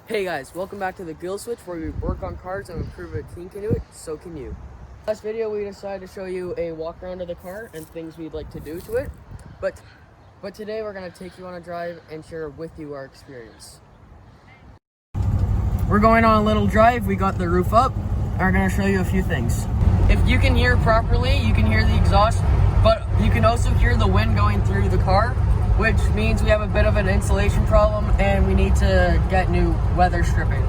Hey guys, welcome back to TheGillSwitch, where we work on cars and improve a teen can do it, so can you. Last video we decided to show you a walk around of the car and things we'd like to do to it, but today we're going to take you on a drive and share with you our experience. We're going on a little drive. We got the roof up and we're going to show you a few things. If you can hear properly, you can hear the exhaust, but you can also hear the wind going through the car, which means we have a bit of an insulation problem and we need to get new weather stripping.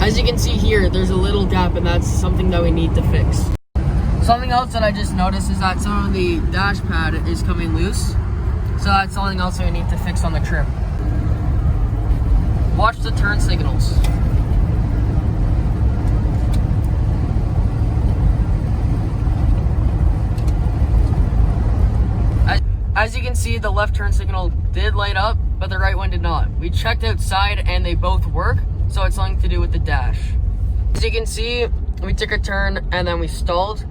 As you can see here, there's a little gap and that's something that we need to fix. Something else that I just noticed is that some of the dash pad is coming loose. So that's something else we need to fix on the trim. Watch the turn signals. As you can see, the left turn signal did light up, but the right one did not. We checked outside and they both work, so it's something to do with the dash. As you can see, we took a turn and then we stalled.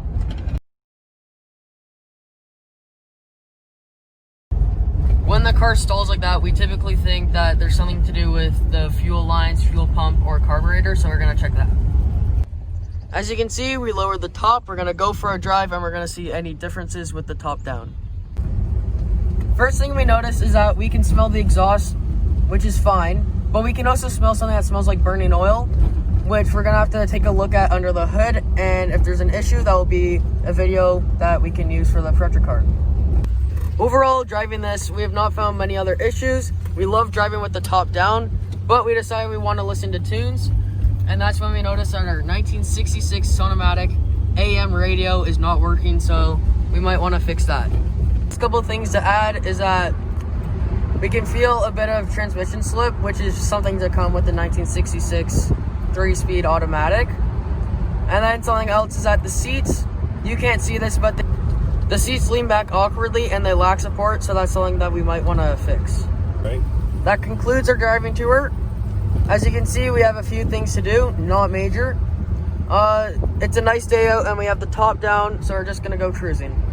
When the car stalls like that, we typically think that there's something to do with the fuel lines, fuel pump, or carburetor, so we're gonna check that. As you can see, we lowered the top. We're gonna go for a drive and we're gonna see any differences with the top down. First thing we notice is that we can smell the exhaust, which is fine, but we can also smell something that smells like burning oil, which we're gonna have to take a look at under the hood, and if there's an issue, that will be a video that we can use for the project car. Overall, driving this, we have not found many other issues. We love driving with the top down, but we decided we want to listen to tunes, and that's when we noticed that our 1966 Sonomatic AM radio is not working, so we might want to fix that. A couple things to add is that we can feel a bit of transmission slip, which is something to come with the 1966 3-speed automatic. And then something else is that the seats, you can't see this, but the seats lean back awkwardly and they lack support, so that's something that we might want to fix. Right. That concludes our driving tour. As you can see, we have a few things to do, not major. It's a nice day out and we have the top down, so we're just gonna go cruising.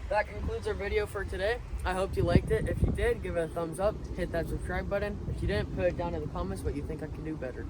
That concludes our video for today. I hope you liked it. If you did, give it a thumbs up, hit that subscribe button. If you didn't, put it down in the comments what you think I can do better.